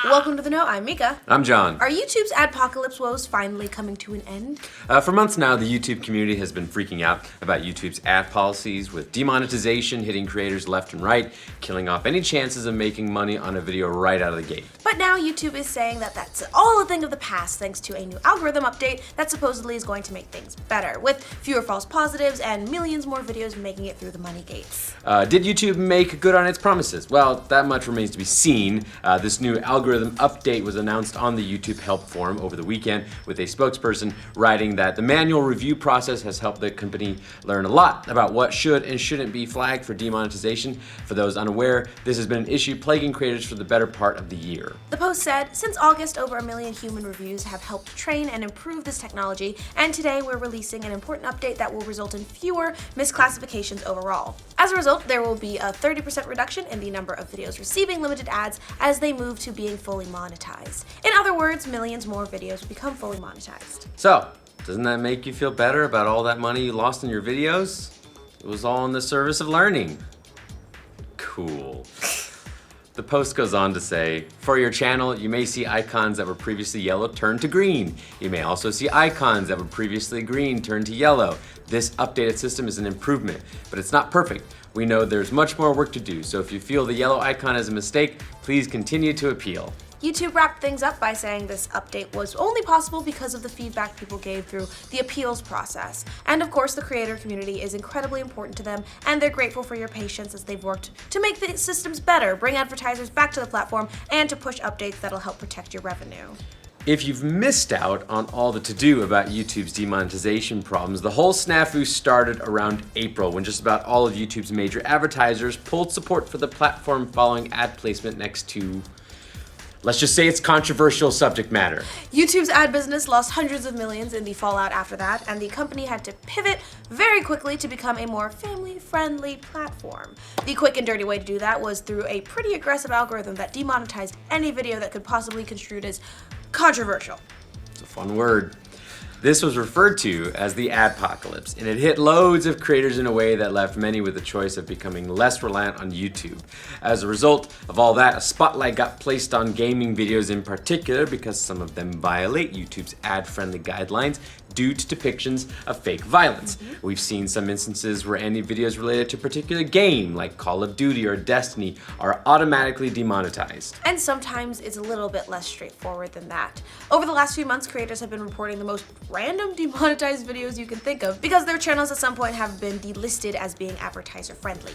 Welcome to The Know, I'm Mica. I'm John. Are YouTube's adpocalypse woes finally coming to an end? For months now, the YouTube community has been freaking out about YouTube's ad policies, with demonetization hitting creators left and right, killing off any chances of making money on a video right out of the gate. But now YouTube is saying that that's all a thing of the past thanks to a new algorithm update that supposedly is going to make things better, with fewer false positives and millions more videos making it through the money gates. Did YouTube make good on its promises? Well, that much remains to be seen. This new algorithm update was announced on the YouTube help forum over the weekend, with a spokesperson writing that the manual review process has helped the company learn a lot about what should and shouldn't be flagged for demonetization. For those unaware, this has been an issue plaguing creators for the better part of the year. The post said, since August, over 1 million human reviews have helped train and improve this technology, and today we're releasing an important update that will result in fewer misclassifications overall. As a result, there will be a 30% reduction in the number of videos receiving limited ads as they move to being fully monetized. In other words, millions more videos will become fully monetized. So, doesn't that make you feel better about all that money you lost in your videos? It was all in the service of learning. Cool. The post goes on to say, for your channel, you may see icons that were previously yellow turn to green. You may also see icons that were previously green turn to yellow. This updated system is an improvement, but it's not perfect. We know there's much more work to do, so if you feel the yellow icon is a mistake, please continue to appeal. YouTube wrapped things up by saying this update was only possible because of the feedback people gave through the appeals process. And of course, the creator community is incredibly important to them, and they're grateful for your patience as they've worked to make the systems better, bring advertisers back to the platform, and to push updates that'll help protect your revenue. If you've missed out on all the to-do about YouTube's demonetization problems, the whole snafu started around April, when just about all of YouTube's major advertisers pulled support for the platform following ad placement next to, let's just say, it's controversial subject matter. YouTube's ad business lost hundreds of millions in the fallout after that, and the company had to pivot very quickly to become a more family-friendly platform. The quick and dirty way to do that was through a pretty aggressive algorithm that demonetized any video that could possibly be construed as controversial. It's a fun word. This was referred to as the adpocalypse, and it hit loads of creators in a way that left many with the choice of becoming less reliant on YouTube. As a result of all that, a spotlight got placed on gaming videos in particular because some of them violate YouTube's ad-friendly guidelines due to depictions of fake violence. We've seen some instances where any videos related to a particular game, like Call of Duty or Destiny, are automatically demonetized. And sometimes it's a little bit less straightforward than that. Over the last few months, creators have been reporting the most random demonetized videos you can think of because their channels at some point have been delisted as being advertiser friendly.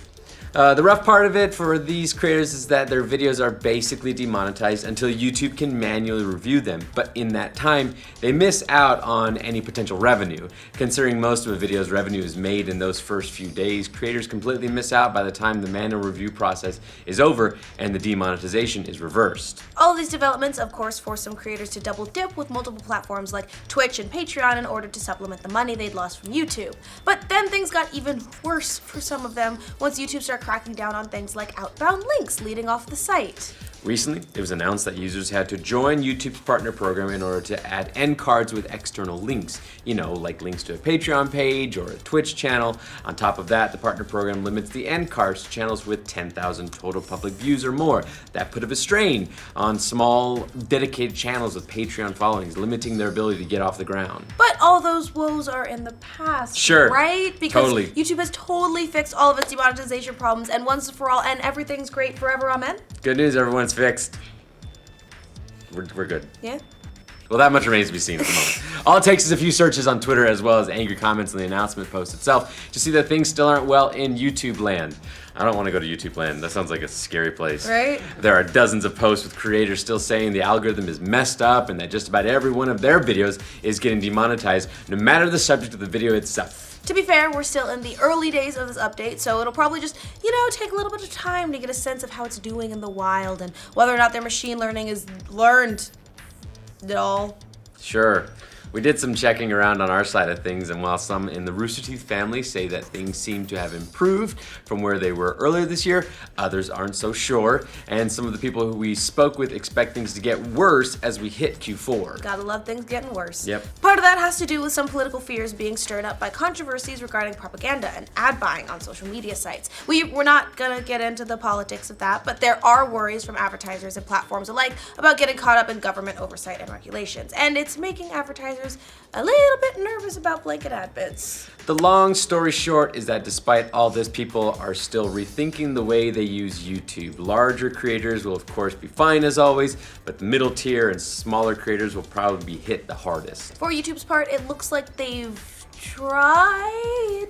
The rough part of it for these creators is that their videos are basically demonetized until YouTube can manually review them, but in that time, they miss out on any potential revenue. Considering most of a video's revenue is made in those first few days, creators completely miss out by the time the manual review process is over and the demonetization is reversed. All of these developments, of course, force some creators to double dip with multiple platforms like Twitch and Patreon in order to supplement the money they'd lost from YouTube. But then things got even worse for some of them once YouTube started cracking down on things like outbound links leading off the site. Recently, it was announced that users had to join YouTube's partner program in order to add end cards with external links. You know, like links to a Patreon page or a Twitch channel. On top of that, the partner program limits the end cards to channels with 10,000 total public views or more. That put a strain on small, dedicated channels with Patreon followings, limiting their ability to get off the ground. But all those woes are in the past, Sure, right? Because totally. YouTube has totally fixed all of its demonetization problems, and once and for all, and everything's great forever, amen? Good news, everyone's fixed. We're good. Yeah? Well, that much remains to be seen at the moment. All it takes is a few searches on Twitter as well as angry comments on the announcement post itself to see that things still aren't well in YouTube land. I don't want to go to YouTube land. That sounds like a scary place. Right? There are dozens of posts with creators still saying the algorithm is messed up and that just about every one of their videos is getting demonetized, no matter the subject of the video itself. To be fair, we're still in the early days of this update, so it'll probably just, take a little bit of time to get a sense of how it's doing in the wild and whether or not their machine learning is learned at all. Sure. We did some checking around on our side of things, and while some in the Rooster Teeth family say that things seem to have improved from where they were earlier this year, others aren't so sure, and some of the people who we spoke with expect things to get worse as we hit Q4. Gotta love things getting worse. Yep. Part of that has to do with some political fears being stirred up by controversies regarding propaganda and ad buying on social media sites. We're not gonna get into the politics of that, but there are worries from advertisers and platforms alike about getting caught up in government oversight and regulations, and it's making advertisers a little bit nervous about blanket ad bids. The long story short is that despite all this, people are still rethinking the way they use YouTube. Larger creators will of course be fine as always, but the middle tier and smaller creators will probably be hit the hardest. For YouTube's part, it looks like they've tried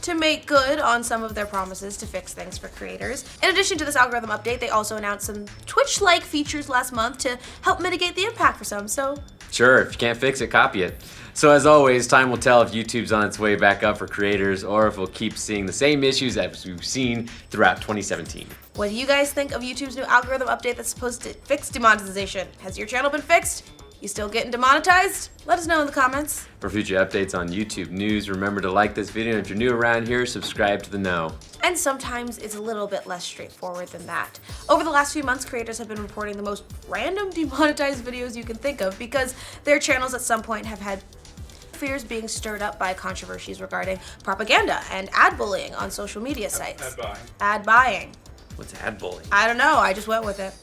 to make good on some of their promises to fix things for creators. In addition to this algorithm update, they also announced some Twitch-like features last month to help mitigate the impact for some, so Sure, if you can't fix it, copy it. So as always, time will tell if YouTube's on its way back up for creators or if we'll keep seeing the same issues as we've seen throughout 2017. what do you guys think of YouTube's new algorithm update that's supposed to fix demonetization? Has your channel been fixed? You still getting demonetized? Let us know in the comments. For future updates on YouTube news, remember to like this video, and if you're new around here, subscribe to the Know. And sometimes it's a little bit less straightforward than that. Over the last few months, creators have been reporting the most random demonetized videos you can think of because their channels at some point have had fears being stirred up by controversies regarding propaganda and ad bullying on social media sites. Ad buying. Ad buying. What's ad bullying? I don't know, I just went with it.